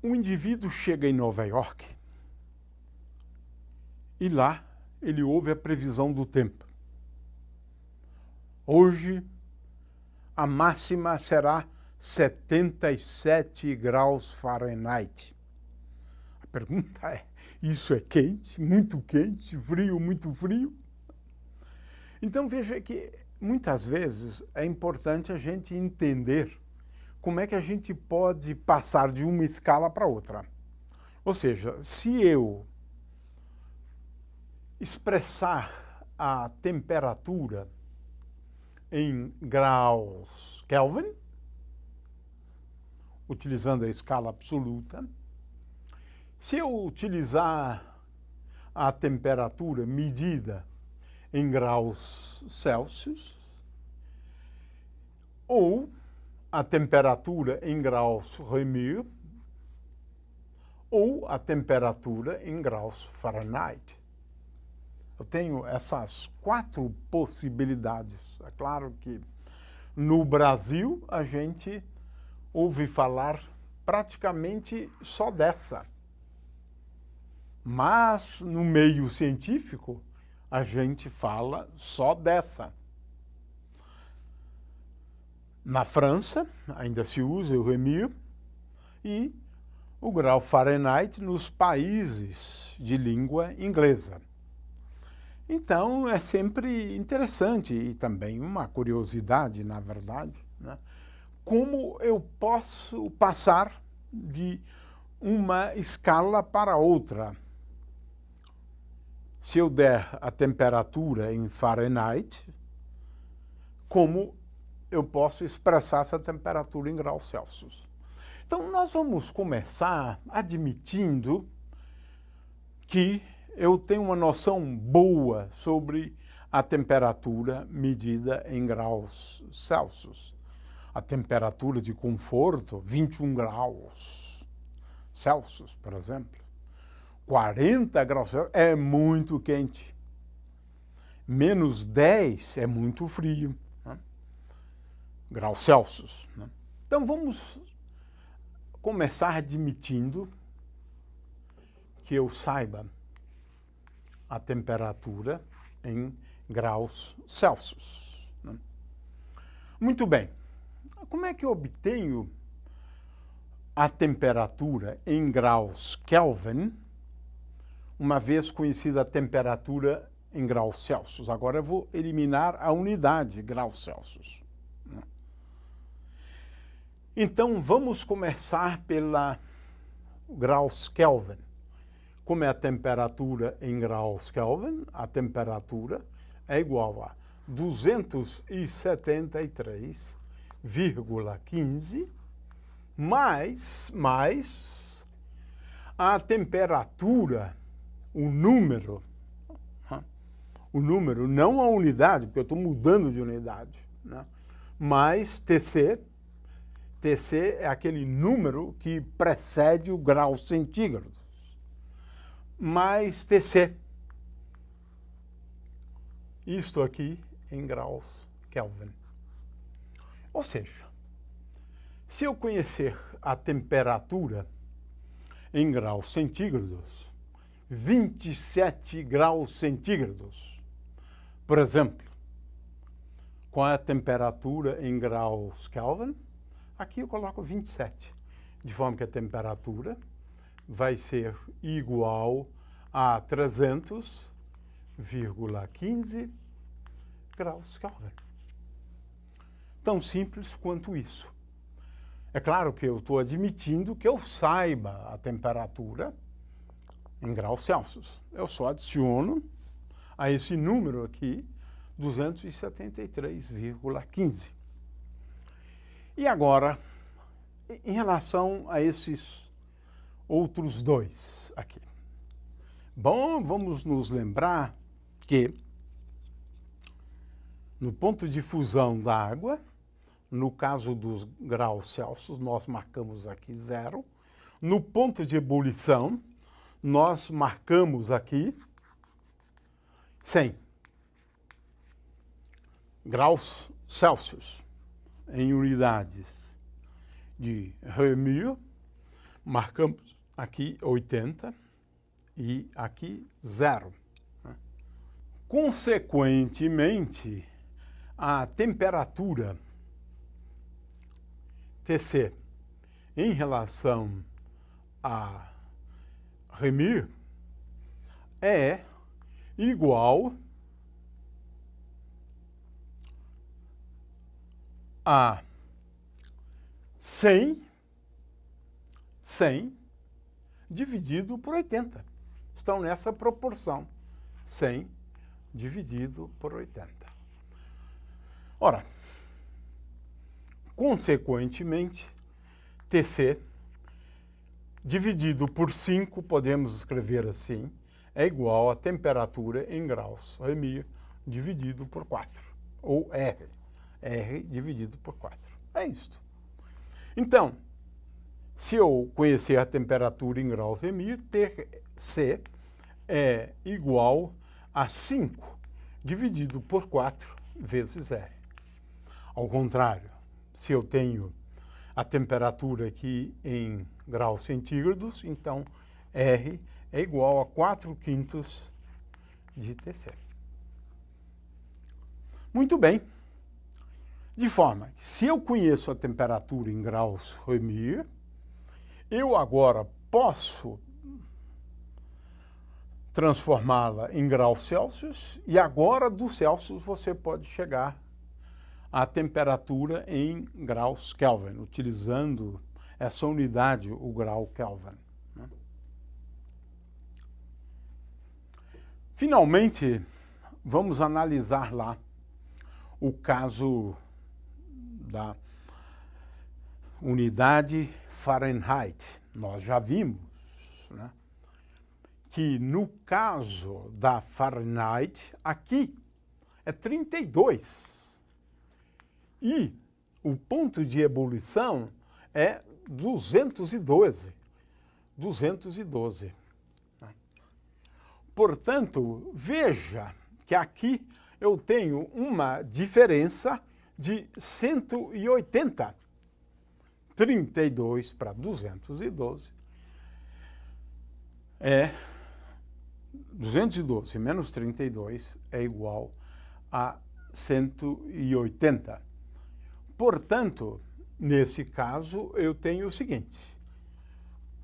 Um indivíduo chega em Nova York e lá ele ouve a previsão do tempo. Hoje a máxima será 77 graus Fahrenheit. A pergunta é, isso é quente, frio, muito frio? Então veja que muitas vezes é importante a gente entender como é que a gente pode passar de uma escala para outra. Ou seja, se eu expressar a temperatura em graus Kelvin, utilizando a escala absoluta, se eu utilizar a temperatura medida em graus Celsius, ou a temperatura em graus Réaumur, ou a temperatura em graus Fahrenheit. Eu tenho essas 4 possibilidades. É claro que no Brasil a gente ouve falar praticamente só dessa. Mas no meio científico a gente fala só dessa. Na França ainda se usa o Réaumur e o grau Fahrenheit nos países de língua inglesa. Então é sempre interessante e também uma curiosidade, na verdade, né? Como eu posso passar de uma escala para outra. Se eu der a temperatura em Fahrenheit, como eu posso expressar essa temperatura em graus Celsius? Então, nós vamos começar admitindo que eu tenho uma noção boa sobre a temperatura medida em graus Celsius. A temperatura de conforto, 21 graus Celsius, por exemplo. 40 graus Celsius é muito quente. Menos 10 é muito frio, né? Graus Celsius, né? Então vamos começar admitindo que eu saiba a temperatura em graus Celsius, né? Muito bem. Como é que eu obtenho a temperatura em graus Kelvin, uma vez conhecida a temperatura em graus Celsius? Agora eu vou eliminar a unidade graus Celsius, né? Então vamos começar pela graus Kelvin. Como é a temperatura em graus Kelvin? A temperatura é igual a 273,15 mais a temperatura, o número, não a unidade, porque eu estou mudando de unidade, né? Mais TC. TC é aquele número que precede o grau centígrado. Mais TC. Isto aqui em graus Kelvin. Ou seja, se eu conhecer a temperatura em graus centígrados, 27 graus centígrados, por exemplo, qual é a temperatura em graus Kelvin? Aqui eu coloco 27, de forma que a temperatura vai ser igual a 300,15 graus Kelvin. Tão simples quanto isso. É claro que eu estou admitindo que eu saiba a temperatura em graus Celsius. Eu só adiciono a esse número aqui 273,15. E agora, em relação a esses outros dois aqui. Bom, vamos nos lembrar que no ponto de fusão da água, no caso dos graus Celsius, nós marcamos aqui 0. No ponto de ebulição, nós marcamos aqui 100 graus Celsius em unidades de Réaumur. marcamos aqui 80 e aqui 0. Consequentemente, a temperatura Tc em relação a Rémy é igual a 100 dividido por 80. Estão nessa proporção. 100 dividido por 80. Ora, consequentemente, Tc dividido por 5, podemos escrever assim, é igual a temperatura em graus Rémy dividido por 4. Ou R. R dividido por 4. É isto. Então, se eu conhecer a temperatura em graus Rémy, Tc é igual a 5 dividido por 4 vezes R. Ao contrário, se eu tenho a temperatura aqui em graus centígrados, então R é igual a 4/5 de Tc. Muito bem. De forma que, se eu conheço a temperatura em graus Rémy, eu agora posso transformá-la em graus Celsius, e agora do Celsius você pode chegar à temperatura em graus Kelvin, utilizando essa unidade, o grau Kelvin. Finalmente, vamos analisar lá o caso da unidade Fahrenheit. Nós já vimos, né, que no caso da Fahrenheit, aqui é 32. E o ponto de ebulição é 212. 212. Portanto, veja que aqui eu tenho uma diferença de 180. 32 para 212 é 212 menos 32 é igual a 180. Portanto, nesse caso, eu tenho o seguinte: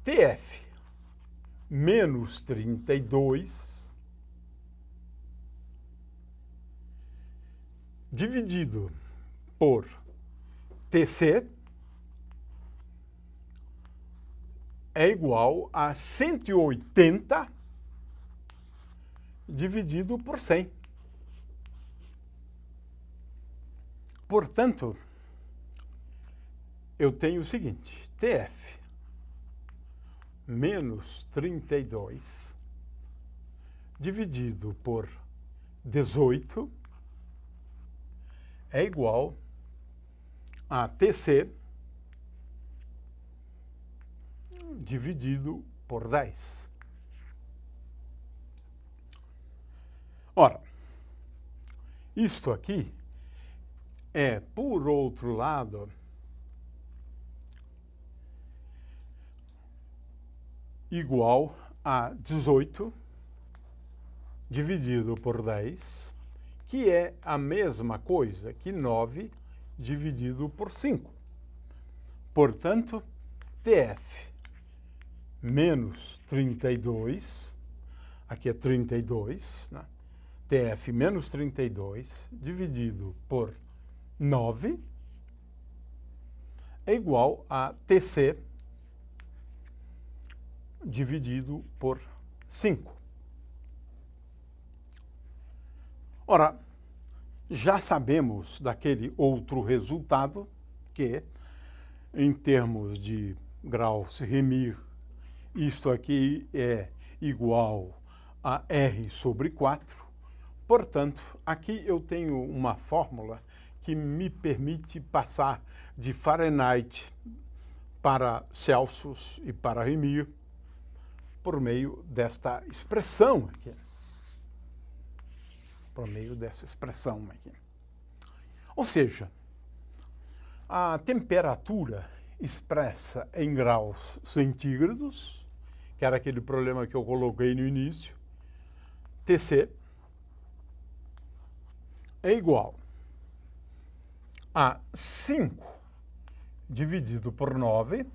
Tf menos 32 dividido por Tc é igual a 180 dividido por 100. Portanto, eu tenho o seguinte: Tf menos 32 dividido por 18 é igual a Tc dividido por 10. Ora, isto aqui é, por outro lado, igual a 18 dividido por 10, que é a mesma coisa que 9 dividido por 5. Portanto, Tf menos 32, aqui é 32, né? Tf menos 32 dividido por 9 é igual a Tc dividido por 5. Ora, já sabemos daquele outro resultado que, em termos de graus Rémy, isto aqui é igual a R sobre 4. Portanto, aqui eu tenho uma fórmula que me permite passar de Fahrenheit para Celsius e para Rémy por meio desta expressão aqui. Por meio dessa expressão aqui. Ou seja, a temperatura expressa em graus centígrados, que era aquele problema que eu coloquei no início, Tc é igual a 5 dividido por 9.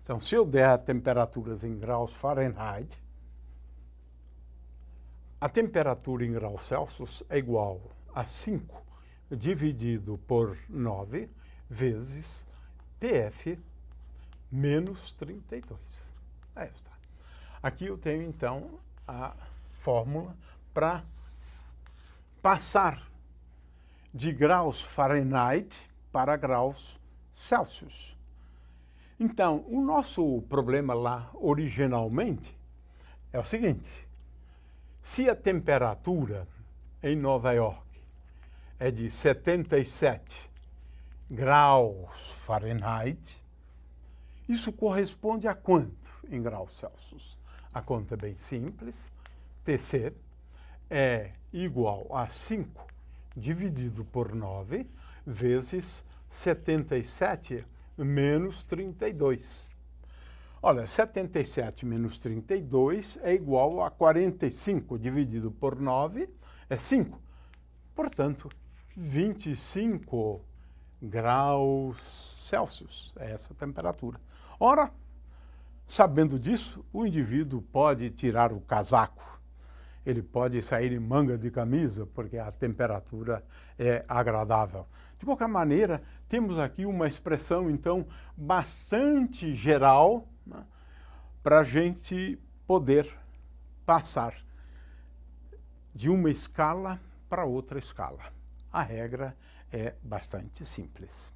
Então, se eu der temperaturas em graus Fahrenheit, a temperatura em graus Celsius é igual a 5 dividido por 9 vezes Tf menos 32. Aí está. Aqui eu tenho, então, a fórmula para passar de graus Fahrenheit para graus Celsius. Então, o nosso problema lá, originalmente, é o seguinte: se a temperatura em Nova York é de 77 graus Fahrenheit, isso corresponde a quanto em graus Celsius? A conta é bem simples. Tc é igual a 5 dividido por 9 vezes 77 menos 32. Olha, 77 menos 32 é igual a 45 dividido por 9 é 5. Portanto, 25 graus Celsius é essa temperatura. Ora, sabendo disso, o indivíduo pode tirar o casaco, ele pode sair em manga de camisa, porque a temperatura é agradável. De qualquer maneira, temos aqui uma expressão, então, bastante geral, né, para a gente poder passar de uma escala para outra escala. A regra é bastante simples.